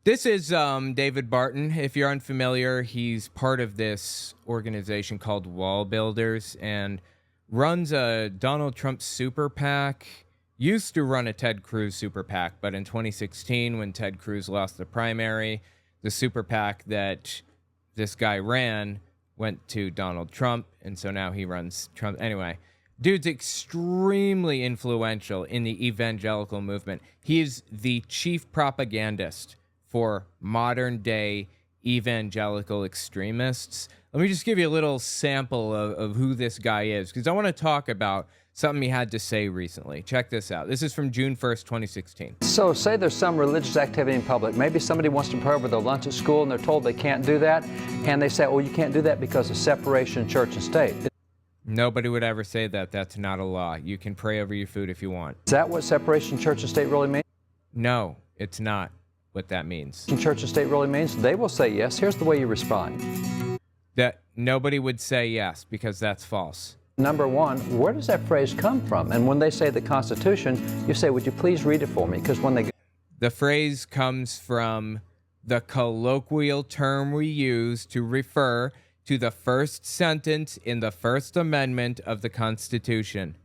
This is David Barton. If you're unfamiliar, he's part of this organization called Wall Builders and runs a Donald Trump super PAC. Used to run a Ted Cruz super PAC, but in 2016, when Ted Cruz lost the primary, the super PAC that this guy ran went to Donald Trump, and so now he runs Trump. Anyway, dude's extremely influential in the evangelical movement. He is the chief propagandist for modern-day evangelical extremists. Let me just give you a little sample of who this guy is, because I want to talk about something he had to say recently. Check this out. This is from June 1st, 2016. So say there's some religious activity in public. Maybe somebody wants to pray over their lunch at school, and they're told they can't do that, and they say, oh, you can't do that because of separation of church and state. Nobody would ever say that. That's not a law. You can pray over your food if you want. Is that what separation of church and state really means? No, it's not what that means. Church and state really means? They will say yes. Here's the way you respond. That nobody would say yes, because that's false. Number one, where does that phrase come from? And when they say the Constitution, you say, would you please read it for me? Because when they... The phrase comes from the colloquial term we use to refer to the first sentence in the First Amendment of the Constitution,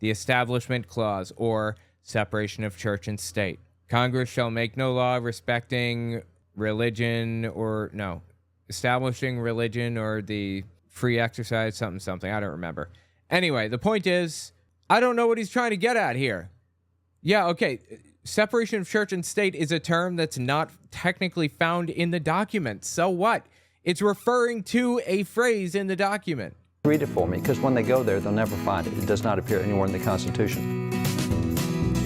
the Establishment Clause, or separation of church and state. Congress shall make no law respecting religion establishing religion or the free exercise, something. I don't remember. Anyway, the point is, I don't know what he's trying to get at here. Yeah, okay. Separation of church and state is a term that's not technically found in the document. So what? It's referring to a phrase in the document. Read it for me, because when they go there, they'll never find it. It does not appear anywhere in the Constitution.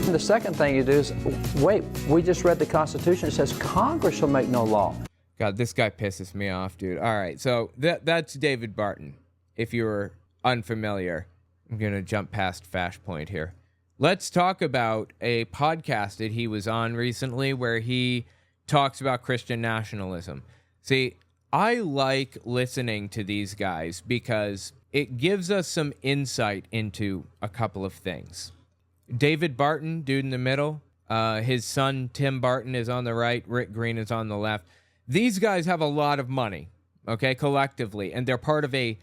The second thing you do is, wait, we just read the Constitution. It says Congress shall make no law. God, this guy pisses me off, dude. All right, so that's David Barton. If you're unfamiliar, I'm going to jump past Flashpoint here. Let's talk about a podcast that he was on recently where he talks about Christian nationalism. See, I like listening to these guys because it gives us some insight into a couple of things. David Barton, dude in the middle. His son, Tim Barton, is on the right. Rick Green is on the left. These guys have a lot of money, okay, collectively, and they're part of a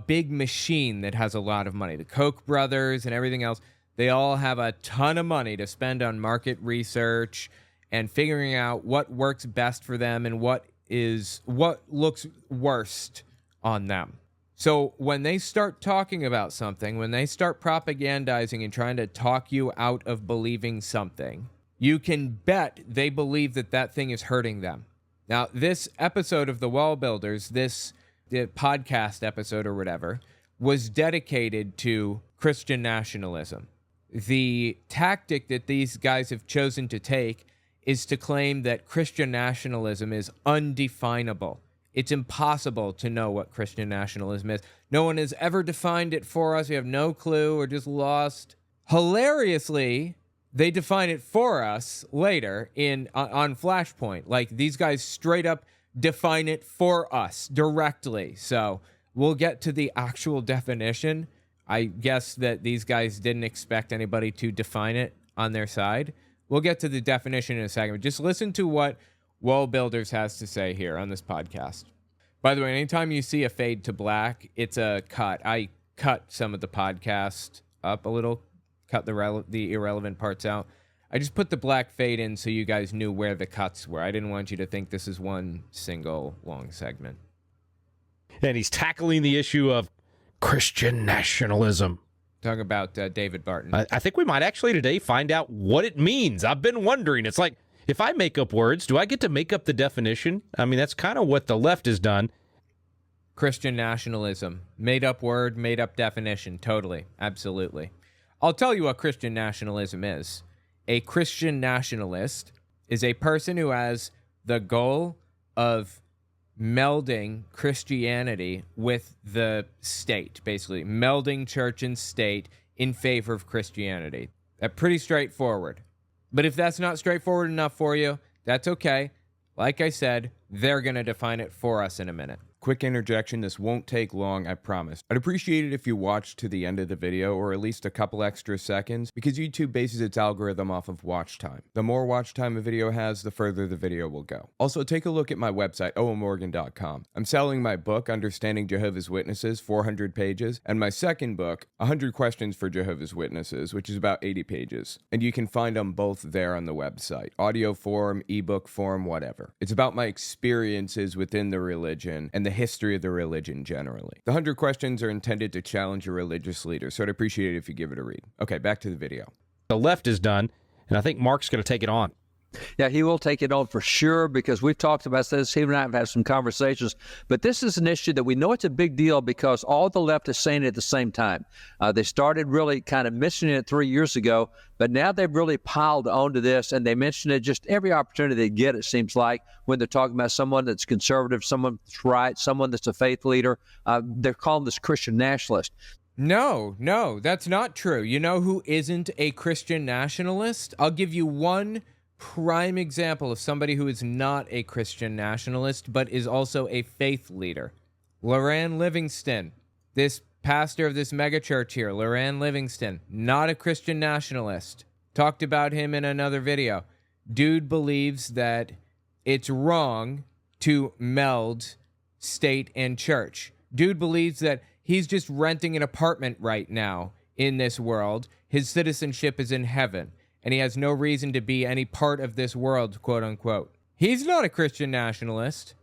big machine that has a lot of money. The Koch brothers and everything else, they all have a ton of money to spend on market research and figuring out what works best for them and what looks worst on them. So when they start talking about something, when they start propagandizing and trying to talk you out of believing something, you can bet they believe that that thing is hurting them. Now, this episode of The Wall Builders, the podcast episode or whatever, was dedicated to Christian nationalism. The tactic that these guys have chosen to take is to claim that Christian nationalism is undefinable. It's impossible to know what Christian nationalism is. No one has ever defined it for us. We have no clue. We're just lost. Hilariously, they define it for us later on Flashpoint. Like, these guys straight up define it for us directly. So we'll get to the actual definition. I guess that these guys didn't expect anybody to define it on their side. We'll get to the definition in a second. But just listen to what Wall Builders has to say here on this podcast. By the way, anytime you see a fade to black, it's a cut. I cut some of the podcast up a little, cut the irrelevant parts out. I just put the black fade in so you guys knew where the cuts were. I didn't want you to think this is one single long segment. And he's tackling the issue of Christian nationalism. Talking about David Barton. I think we might actually today find out what it means. I've been wondering. It's like, if I make up words, do I get to make up the definition? I mean, that's kind of what the left has done. Christian nationalism. Made up word, made up definition. Totally. Absolutely. I'll tell you what Christian nationalism is. A Christian nationalist is a person who has the goal of melding Christianity with the state, basically. Melding church and state in favor of Christianity. That's pretty straightforward. But if that's not straightforward enough for you, that's okay. Like I said, they're going to define it for us in a minute. Quick interjection, this won't take long, I promise. I'd appreciate it if you watched to the end of the video, or at least a couple extra seconds, because YouTube bases its algorithm off of watch time. The more watch time a video has, the further the video will go. Also, take a look at my website, owenmorgan.com. I'm selling my book, Understanding Jehovah's Witnesses, 400 pages, and my second book, 100 Questions for Jehovah's Witnesses, which is about 80 pages. And you can find them both there on the website. Audio form, ebook form, whatever. It's about my experiences within the religion and the history of the religion generally. The 100 questions are intended to challenge a religious leader, so I'd appreciate it if you give it a read. Okay, back to the video. The left is done, and I think Mark's going to take it on. Yeah, he will take it on for sure, because we've talked about this. He and I have had some conversations. But this is an issue that we know it's a big deal because all the left is saying it at the same time. They started really kind of mentioning it 3 years ago, but now they've really piled onto this, and they mention it just every opportunity they get, it seems like, when they're talking about someone that's conservative, someone that's right, someone that's a faith leader. They're calling this Christian nationalist. No, that's not true. You know who isn't a Christian nationalist? I'll give you one prime example of somebody who is not a Christian nationalist, but is also a faith leader. Loran Livingston, this pastor of this megachurch here, Loran Livingston, not a Christian nationalist. Talked about him in another video. Dude believes that it's wrong to meld state and church. Dude believes that he's just renting an apartment right now in this world. His citizenship is in heaven, and he has no reason to be any part of this world, quote unquote. He's not a Christian nationalist.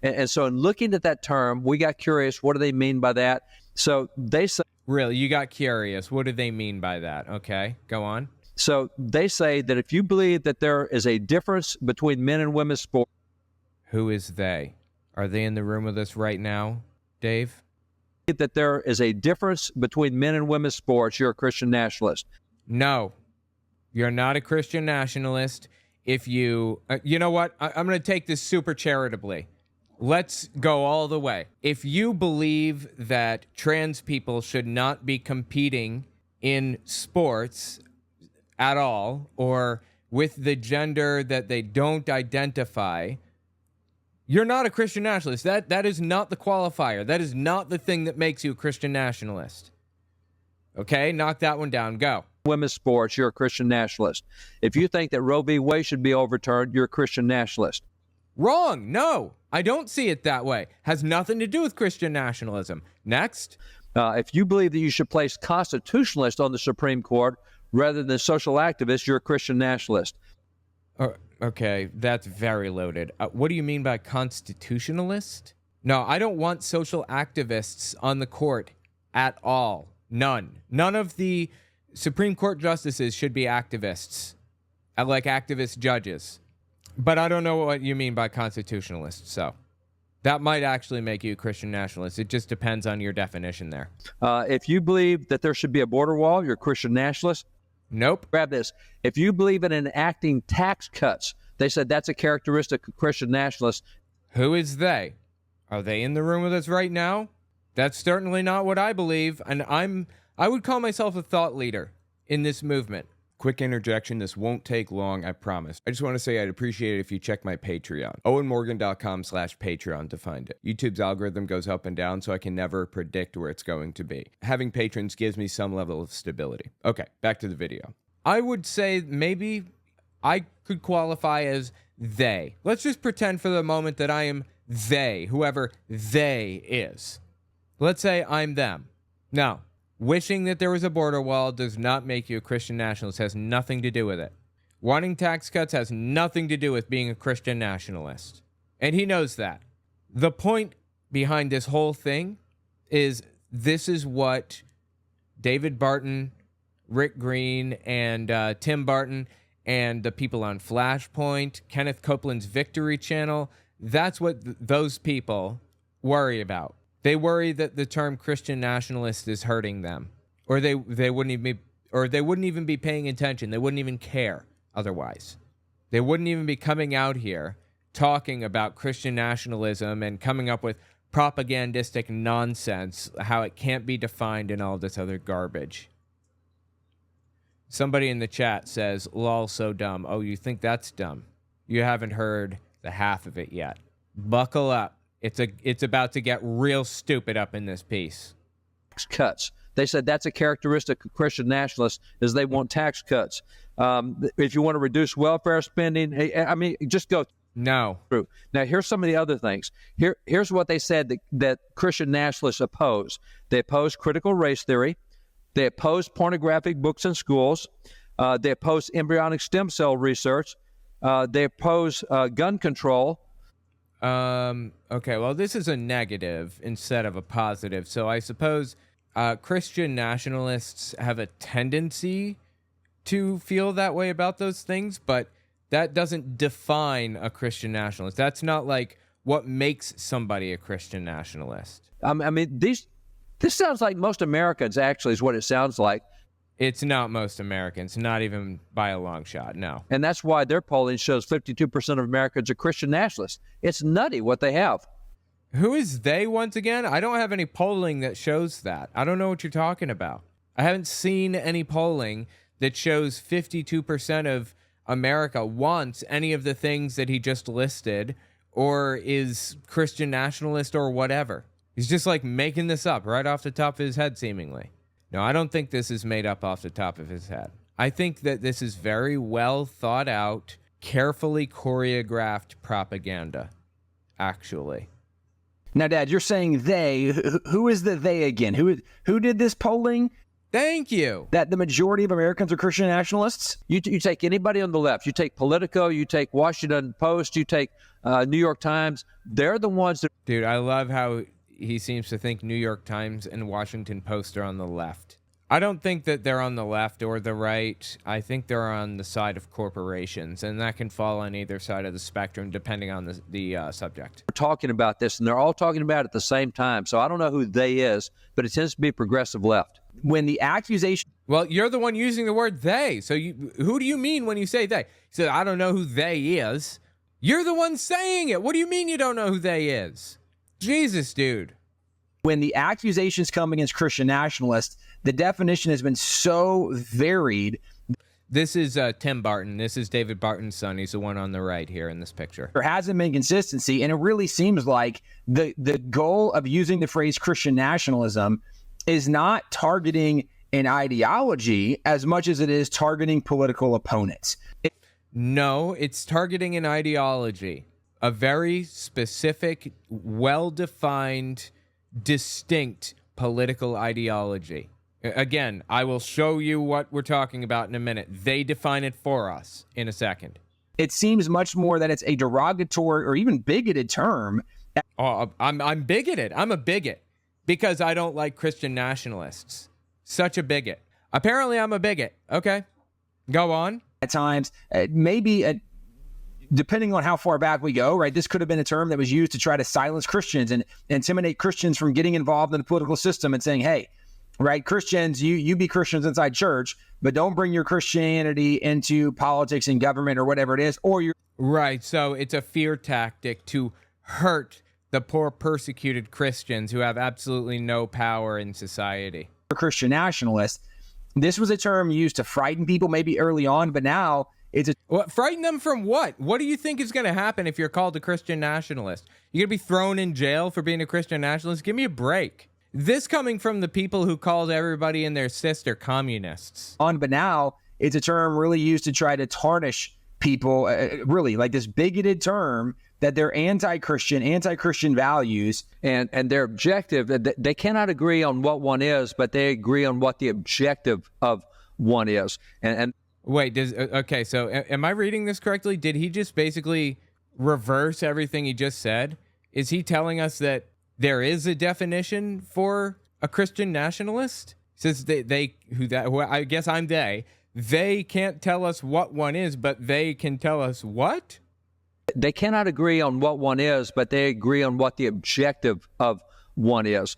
And so in looking at that term, we got curious, what do they mean by that? So they say... Really, you got curious. What do they mean by that? Okay, go on. So they say that if you believe that there is a difference between men and women's sport... Who is they? Are they in the room with us right now, Dave? That there is a difference between men and women's sports, you're a Christian nationalist. No. You're not a Christian nationalist if you... you know what? I'm going to take this super charitably. Let's go all the way. If you believe that trans people should not be competing in sports at all, or with the gender that they don't identify, you're not a Christian nationalist. That is not the qualifier. That is not the thing that makes you a Christian nationalist. Okay? Knock that one down. Go. Women's sports, you're a Christian nationalist. If you think that Roe v. Wade should be overturned, you're a Christian nationalist. Wrong. No, I don't see it that way. Has nothing to do with Christian nationalism. Next. If you believe that you should place constitutionalists on the Supreme Court rather than social activists, you're a Christian nationalist. Okay, that's very loaded. What do you mean by constitutionalist? No, I don't want social activists on the court at all. None. None of the Supreme Court justices should be activists, like activist judges. But I don't know what you mean by constitutionalist, so that might actually make you a Christian nationalist. It just depends on your definition there. If you believe that there should be a border wall, you're a Christian nationalist. Nope. Grab this. If you believe in enacting tax cuts, they said that's a characteristic of Christian nationalists. Who is they? Are they in the room with us right now? That's certainly not what I believe, and I would call myself a thought leader in this movement. Quick interjection, this won't take long, I promise. I just want to say I'd appreciate it if you check my Patreon. owenmorgan.com/Patreon to find it. YouTube's algorithm goes up and down, so I can never predict where it's going to be. Having patrons gives me some level of stability. Okay, back to the video. I would say maybe I could qualify as they. Let's just pretend for the moment that I am they, whoever they is. Let's say I'm them. Now, wishing that there was a border wall does not make you a Christian nationalist. It has nothing to do with it. Wanting tax cuts has nothing to do with being a Christian nationalist. And he knows that. The point behind this whole thing is this is what David Barton, Rick Green, and Tim Barton, and the people on Flashpoint, Kenneth Copeland's Victory Channel, that's what those people worry about. They worry that the term Christian nationalist is hurting them, or they wouldn't even be paying attention. They wouldn't even care otherwise. They wouldn't even be coming out here talking about Christian nationalism and coming up with propagandistic nonsense, how it can't be defined and all this other garbage. Somebody in the chat says, lol, so dumb. Oh, you think that's dumb? You haven't heard the half of it yet. Buckle up. It's about to get real stupid up in this piece. Cuts. They said that's a characteristic of Christian nationalists is they want tax cuts. If you want to reduce welfare spending, I mean, just go through. Now, here's some of the other things. Here's what they said that Christian nationalists oppose. They oppose critical race theory. They oppose pornographic books in schools. They oppose embryonic stem cell research. They oppose gun control. Okay, well, this is a negative instead of a positive. So I suppose Christian nationalists have a tendency to feel that way about those things, but that doesn't define a Christian nationalist. That's not like what makes somebody a Christian nationalist. I mean, this sounds like most Americans, actually, is what it sounds like. It's not most Americans, not even by a long shot, no. And that's why their polling shows 52% of Americans are Christian nationalists. It's nutty what they have. Who is they once again? I don't have any polling that shows that. I don't know what you're talking about. I haven't seen any polling that shows 52% of America wants any of the things that he just listed or is Christian nationalist or whatever. He's just like making this up right off the top of his head, seemingly. No, I don't think this is made up off the top of his head. I think that this is very well thought out, carefully choreographed propaganda, actually. Now, Dad, you're saying they. Who is the they again? Who did this polling? Thank you. That the majority of Americans are Christian nationalists? You take anybody on the left. You take Politico, you take Washington Post, you take New York Times. They're the ones that... Dude, I love how he seems to think New York Times and Washington Post are on the left. I don't think that they're on the left or the right. I think they're on the side of corporations, and that can fall on either side of the spectrum depending on the subject. We're talking about this, and they're all talking about it at the same time. So I don't know who they is, but it tends to be progressive left. When the accusation... Well, you're the one using the word they. So who do you mean when you say they? He said, I don't know who they is. You're the one saying it. What do you mean you don't know who they is? Jesus, dude. When the accusations come against Christian nationalists, the definition has been so varied. This is Tim Barton. This is David Barton's son. He's the one on the right here in this picture. There hasn't been consistency, and it really seems like the goal of using the phrase Christian nationalism is not targeting an ideology as much as it is targeting political opponents. No, it's targeting an ideology, a very specific, well-defined, distinct political ideology. Again, I will show you what we're talking about in a minute. They define it for us in a second. It seems much more that it's a derogatory or even bigoted term. Oh, I'm bigoted. I'm a bigot because I don't like Christian nationalists. Such a bigot. Apparently, I'm a bigot. Okay, go on. At times, maybe depending on how far back we go, right? This could have been a term that was used to try to silence Christians and intimidate Christians from getting involved in the political system and saying, hey, right, Christians, you be Christians inside church, but don't bring your Christianity into politics and government or whatever it is, or you're... Right, so it's a fear tactic to hurt the poor persecuted Christians who have absolutely no power in society. Christian nationalist. This was a term used to frighten people maybe early on, but now it's a... What, frighten them from what? What do you think is going to happen if you're called a Christian nationalist? You're going to be thrown in jail for being a Christian nationalist? Give me a break. This coming from the people who called everybody and their sister communists. But now it's a term really used to try to tarnish people, really like this bigoted term that they're anti-Christian values. And their objective, they cannot agree on what one is, but they agree on what the objective of one is. And wait, okay, so am I reading this correctly? Did he just basically reverse everything he just said? Is he telling us that there is a definition for a Christian nationalist? Says I guess I'm they can't tell us what one is, but they can tell us what? They cannot agree on what one is, but they agree on what the objective of one is.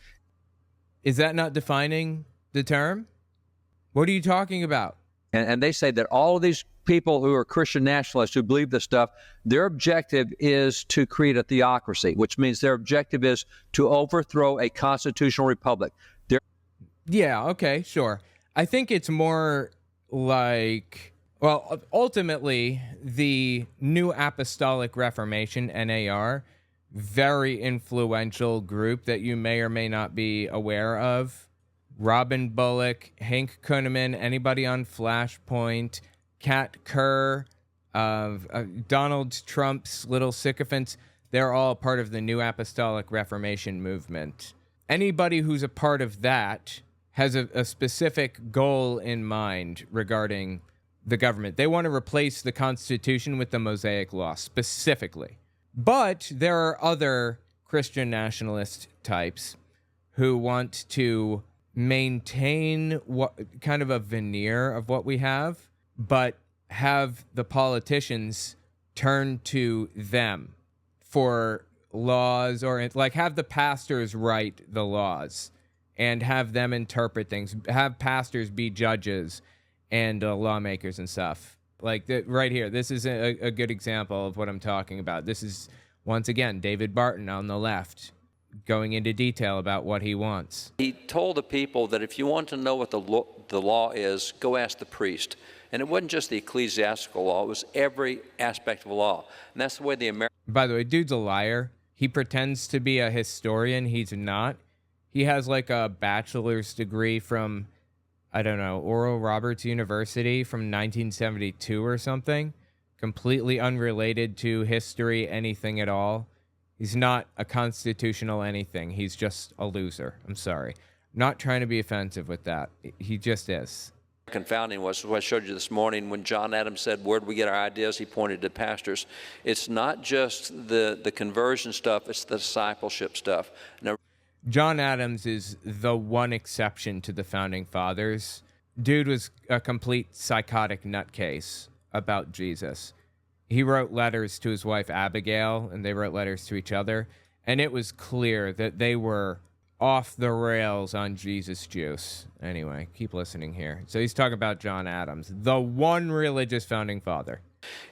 Is that not defining the term? What are you talking about? And they say that all of these people who are Christian nationalists who believe this stuff, their objective is to create a theocracy, which means their objective is to overthrow a constitutional republic. Yeah, okay, sure. I think it's more like, well, ultimately, the New Apostolic Reformation, NAR, very influential group that you may or may not be aware of. Robin Bullock, Hank Kunneman, anybody on Flashpoint, Kat Kerr, Donald Trump's little sycophants, they're all part of the New Apostolic Reformation movement. Anybody who's a part of that has a specific goal in mind regarding the government. They want to replace the Constitution with the Mosaic Law, specifically. But there are other Christian nationalist types who want to maintain what kind of a veneer of what we have, but have the politicians turn to them for laws, or like have the pastors write the laws and have them interpret things, have pastors be judges and lawmakers and stuff. Like right here, this is a good example of what I'm talking about. This is, once again, David Barton on the left going into detail about what he wants. He told the people that if you want to know what the law is, go ask the priest. And it wasn't just the ecclesiastical law, it was every aspect of law. And that's the way the American... By the way, dude's a liar. He pretends to be a historian. He's not. He has like a bachelor's degree from, I don't know, Oral Roberts University from 1972 or something. Completely unrelated to history, anything at all. He's not a constitutional anything. He's just a loser. I'm sorry. Not trying to be offensive with that. He just is. Founding was what I showed you this morning when John Adams said, where do we get our ideas? He pointed to pastors. It's not just the conversion stuff, it's the discipleship stuff. Now, John Adams is the one exception to the Founding Fathers. Dude was a complete psychotic nutcase about Jesus. He wrote letters to his wife Abigail, and they wrote letters to each other, and it was clear that they were off the rails on Jesus juice. Anyway, keep listening here. So he's talking about John Adams, the one religious founding father.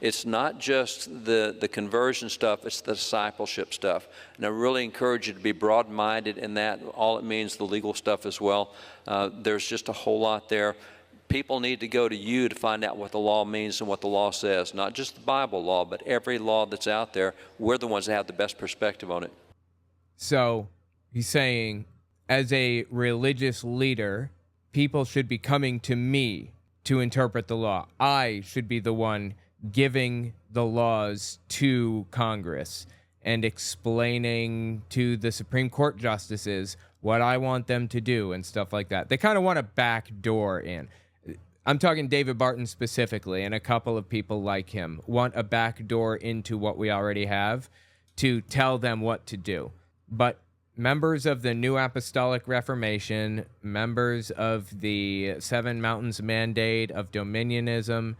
It's not just the conversion stuff, it's the discipleship stuff. And I really encourage you to be broad-minded in that. All it means, the legal stuff as well. There's just a whole lot there. People need to go to you to find out what the law means and what the law says. Not just the Bible law, but every law that's out there. We're the ones that have the best perspective on it. So he's saying, as a religious leader, people should be coming to me to interpret the law. I should be the one giving the laws to Congress and explaining to the Supreme Court justices what I want them to do and stuff like that. They kind of want a back door in. I'm talking David Barton specifically, and a couple of people like him want a back door into what we already have to tell them what to do. But members of the New Apostolic Reformation, members of the Seven Mountains Mandate of Dominionism,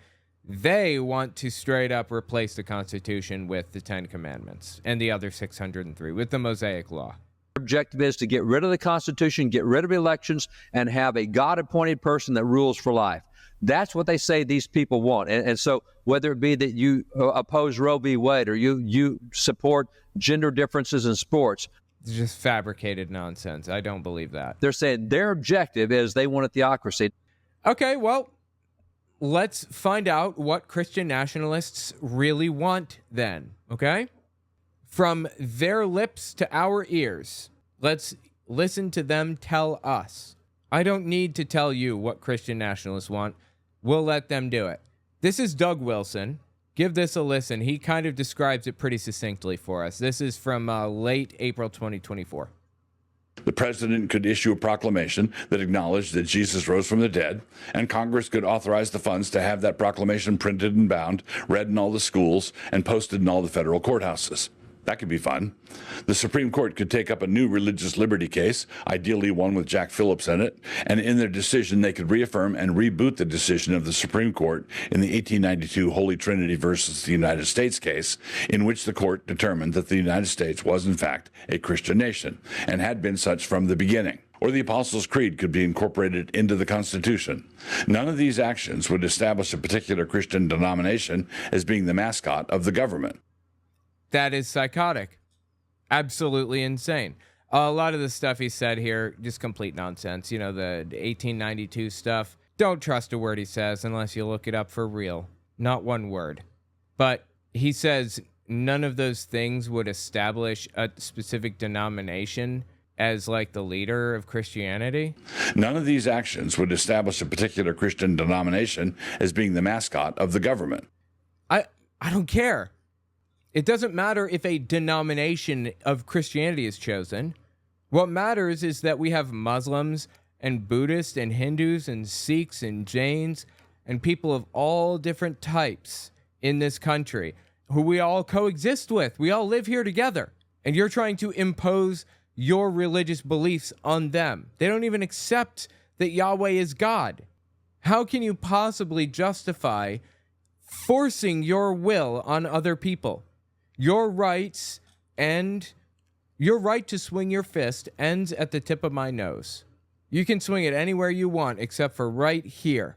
they want to straight up replace the Constitution with the Ten Commandments and the other 603, with the Mosaic Law. Objective is to get rid of the Constitution, get rid of elections, and have a God-appointed person that rules for life. That's what they say these people want. And so whether it be that you oppose Roe v. Wade or you support gender differences in sports, It's just fabricated nonsense. I don't believe that. they're saying their objective is they want a theocracy. Okay, well, let's find out what Christian nationalists really want then, okay? From their lips to our ears, let's listen to them tell us. I don't need to tell you what Christian nationalists want. We'll let them do it. This is Doug Wilson. Give this a listen. He kind of describes it pretty succinctly for us. This is from late April 2024. The president could issue a proclamation that acknowledged that Jesus rose from the dead, and Congress could authorize the funds to have that proclamation printed and bound, read in all the schools, and posted in all the federal courthouses. That could be fun. The Supreme Court could take up a new religious liberty case, ideally one with Jack Phillips in it, and in their decision they could reaffirm and reboot the decision of the Supreme Court in the 1892 Holy Trinity versus the United States case, in which the court determined that the United States was in fact a Christian nation and had been such from the beginning. Or the Apostles' Creed could be incorporated into the Constitution. None of these actions would establish a particular Christian denomination as being the mascot of the government. That is psychotic. Absolutely insane. A lot of the stuff he said here, just complete nonsense. You know, the 1892 stuff. Don't trust a word he says unless you look it up for real. Not one word. But he says none of those things would establish a specific denomination as like the leader of Christianity? None of these actions would establish a particular Christian denomination as being the mascot of the government. I don't care. It doesn't matter if a denomination of Christianity is chosen. What matters is that we have Muslims and Buddhists and Hindus and Sikhs and Jains and people of all different types in this country who we all coexist with. We all live here together. And you're trying to impose your religious beliefs on them. They don't even accept that Yahweh is God. How can you possibly justify forcing your will on other people? Your rights and your right to swing your fist ends at the tip of my nose. You can swing it anywhere you want except for right here.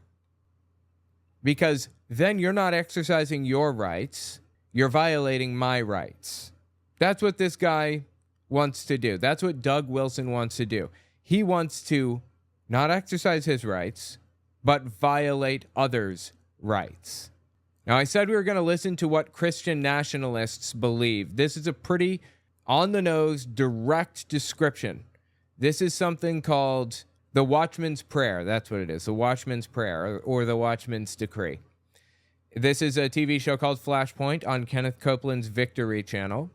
Because then you're not exercising your rights. You're violating my rights. That's what this guy wants to do. That's what Doug Wilson wants to do. He wants to not exercise his rights, but violate others' rights. Now, I said we were going to listen to what Christian nationalists believe. This is a pretty on-the-nose, direct description. This is something called the Watchman's Prayer. That's what it is, the Watchman's Prayer, or the Watchman's Decree. This is a TV show called Flashpoint on Kenneth Copeland's Victory channel,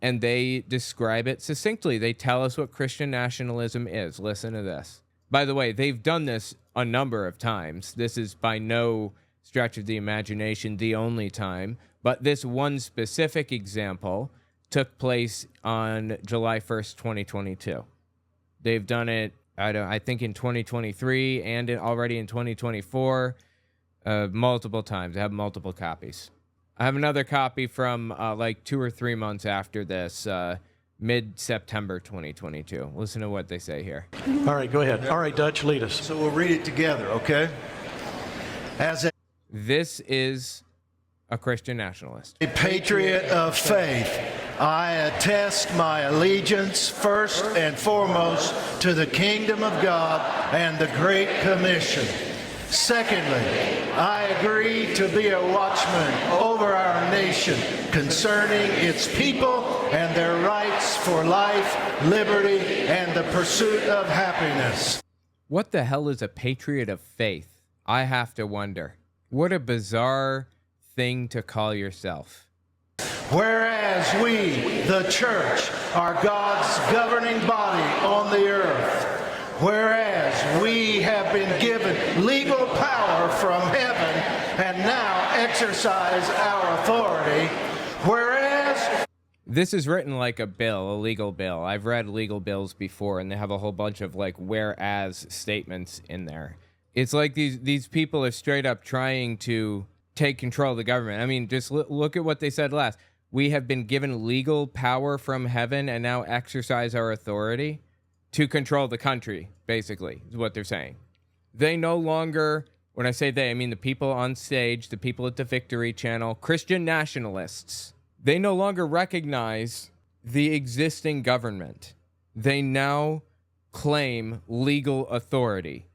and they describe it succinctly. They tell us what Christian nationalism is. Listen to this. By the way, they've done this a number of times. This is by no stretch of the imagination the only time, but this one specific example took place on July 1st, 2022. They've done it, I think in 2023 and already in 2024, multiple times. I have multiple copies. I have another copy from like 2 or 3 months after this, mid-September 2022. Listen to what they say here. All right, go ahead. All right, Dutch, lead us. So we'll read it together, okay? This is a Christian nationalist. A patriot of faith, I attest my allegiance first and foremost to the kingdom of God and the Great Commission. Secondly, I agree to be a watchman over our nation concerning its people and their rights for life, liberty, and the pursuit of happiness. What the hell is a patriot of faith? I have to wonder. What a bizarre thing to call yourself. Whereas we, the church, are God's governing body on the earth. Whereas we have been given legal power from heaven and now exercise our authority. Whereas... This is written like a bill, a legal bill. I've read legal bills before, and they have a whole bunch of like whereas statements in there. It's like these people are straight up trying to take control of the government. I mean, just look at what they said last. We have been given legal power from heaven and now exercise our authority to control the country, basically, is what they're saying. They no longer, when I say they, I mean the people on stage, the people at the Victory channel, Christian nationalists. They no longer recognize the existing government. They now claim legal authority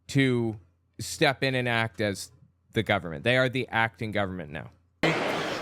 to step in and act as the government. They are the acting government now.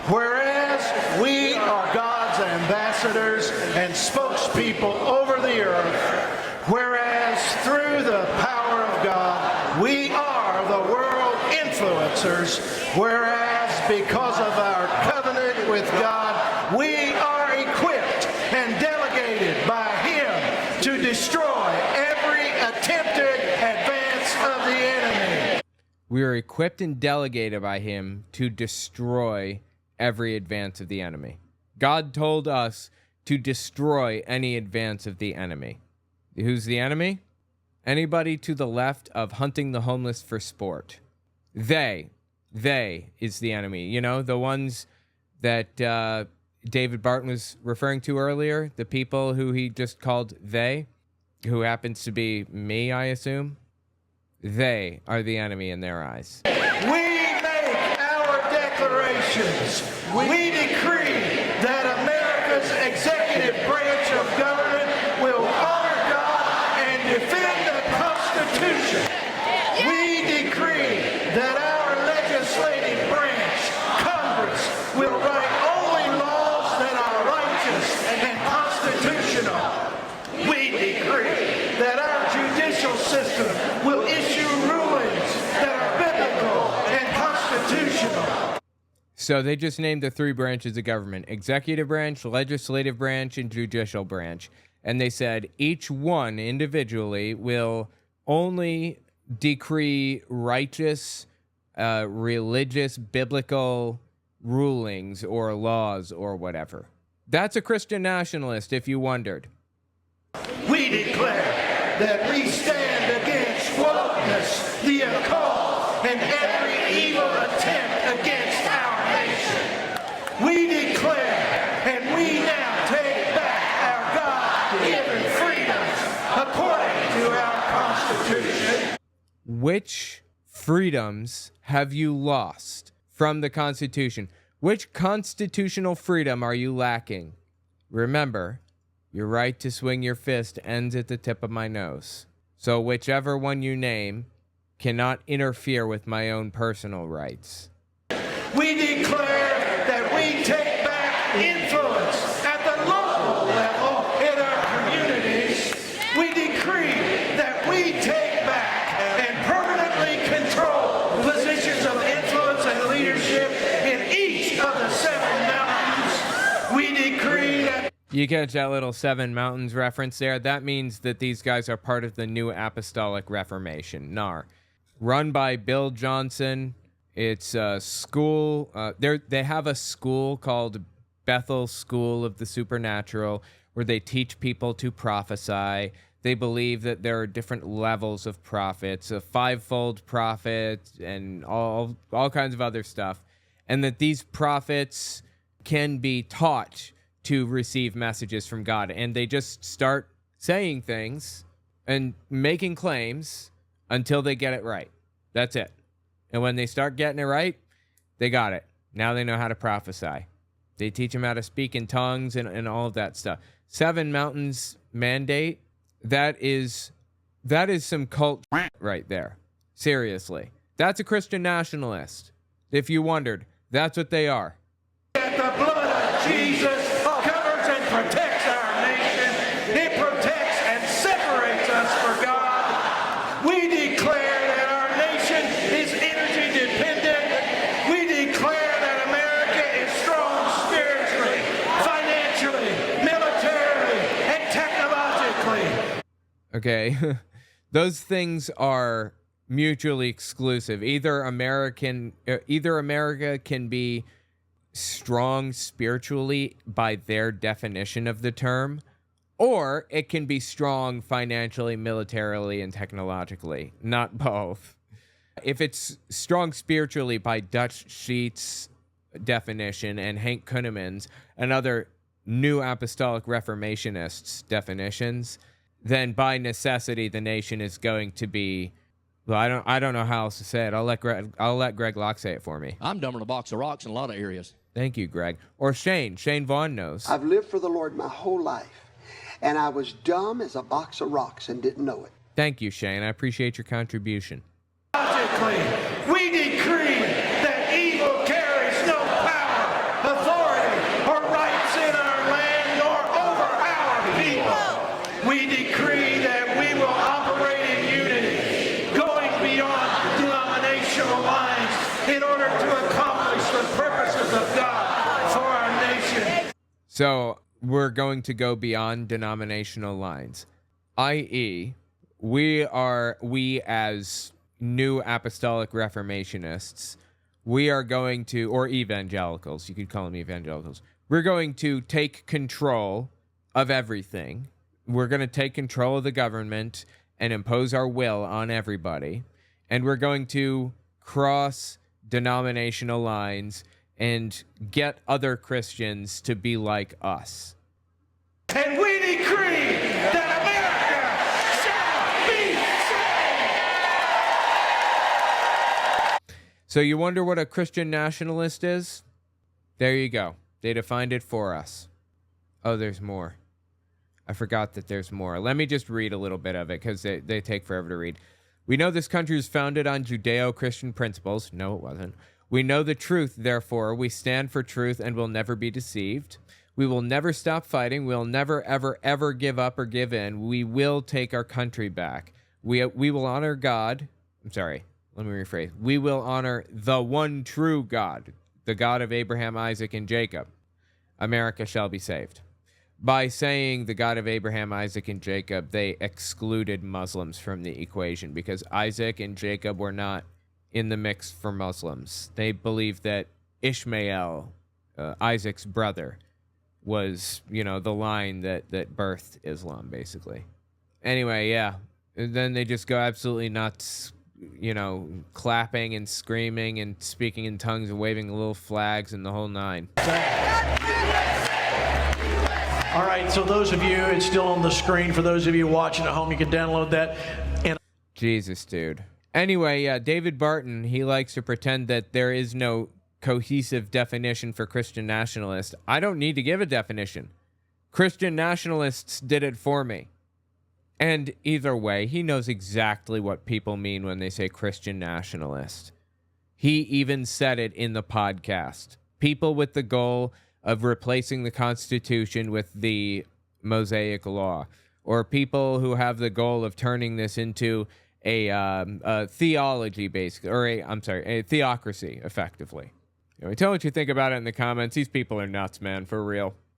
Whereas we are God's ambassadors and spokespeople over the earth, whereas through the power of God, we are the world influencers, whereas because of our covenant with God, we are equipped and delegated by Him to destroy every attempted advance of the enemy. We are equipped and delegated by Him to destroy every advance of the enemy. God told us to destroy any advance of the enemy. Who's the enemy? Anybody to the left of hunting the homeless for sport. They is the enemy. You know, the ones that David Barton was referring to earlier, the people who he just called they, who happens to be me, I assume. They are the enemy in their eyes. We make our declarations. We decree that America's executive branch of government will honor God and defend the Constitution. We decree that our legislative branch, Congress, will write only laws So they just named the three branches of government: executive branch, legislative branch, and judicial branch. And they said each one individually will only decree righteous, religious, biblical rulings or laws or whatever. That's a Christian nationalist, if you wondered. We declare that we stand against wokeness, the occult, and every evil attempt against our nation. We declare and we now take back our God-given freedoms according to our Constitution. Which freedoms have you lost from the Constitution? Which constitutional freedom are you lacking? Remember, your right to swing your fist ends at the tip of my nose. So whichever one you name cannot interfere with my own personal rights. We declare that we take back influence at the local level in our communities. We decree that we take back and permanently control positions of influence and leadership in each of the 7 mountains. We decree that... You catch that little 7 mountains reference there? That means that these guys are part of the New Apostolic Reformation, NAR. Run by Bill Johnson. It's a school. They have a school called Bethel School of the Supernatural where they teach people to prophesy. They believe that there are different levels of prophets, a 5-fold prophet, and all kinds of other stuff. And that these prophets can be taught to receive messages from God. And they just start saying things and making claims until they get it right. That's it. And when they start getting it right, they got it. Now they know how to prophesy. They teach them how to speak in tongues and all of that stuff. 7 Mountains mandate, that is some cult right there. Seriously. That's a Christian nationalist. If you wondered, that's what they are. That the blood of Jesus covers and protects our nation. It protects and separates us for God. We declare that our nation is energy dependent. We declare that America is strong spiritually, financially, militarily, and technologically. Okay. Those things are mutually exclusive. Either America can be strong spiritually by their definition of the term, or it can be strong financially, militarily, and technologically. Not both. If it's strong spiritually by Dutch Sheets' definition and Hank Kunneman's and other New Apostolic Reformationists' definitions, then by necessity the nation is going to be... Well, I don't know how else to say it. I'll let Greg Locke say it for me. I'm dumber than a box of rocks in a lot of areas. Thank you, Greg. Or Shane Vaughn knows. I've lived for the Lord my whole life, and I was dumb as a box of rocks and didn't know it. Thank you, Shane. I appreciate your contribution. Logically, we decree that evil carries no power, authority, or rights in our land nor over our people. We decree that we will operate in unity, going beyond denominational lines in order to accomplish the purposes of God for our nation. So we're going to go beyond denominational lines, i.e., we as New Apostolic Reformationists, we are going to, or evangelicals, you could call them evangelicals, we're going to take control of everything. We're going to take control of the government and impose our will on everybody. And we're going to cross denominational lines and get other Christians to be like us. And we decree that America shall be saved. So you wonder what a Christian nationalist is? There you go. They defined it for us. Oh, there's more. I forgot that there's more. Let me just read a little bit of it because they take forever to read. We know this country is founded on Judeo-Christian principles. No, it wasn't. We know the truth, therefore. We stand for truth and will never be deceived. We will never stop fighting. We'll never, ever, ever give up or give in. We will take our country back. We will honor God. I'm sorry. Let me rephrase. We will honor the one true God. the God of Abraham, Isaac, and Jacob, America shall be saved. By saying the God of Abraham, Isaac, and Jacob, they excluded Muslims from the equation because Isaac and Jacob were not in the mix for Muslims. They believed that Ishmael, Isaac's brother, was, the line that birthed Islam, basically. Anyway, yeah. And then they just go absolutely nuts, clapping and screaming and speaking in tongues and waving little flags and the whole nine. All right, so those of you, it's still on the screen. For those of you watching at home, you can download that. And Jesus, dude. Anyway, yeah, David Barton, he likes to pretend that there is no cohesive definition for Christian nationalist. I don't need to give a definition. Christian nationalists did it for me. And either way, he knows exactly what people mean when they say Christian nationalist. He even said it in the podcast. People with the goal of replacing the Constitution with the Mosaic Law, or people who have the goal of turning this into a theology, basically, or a theocracy, effectively. Tell what you think about it in the comments. These people are nuts, man, for real.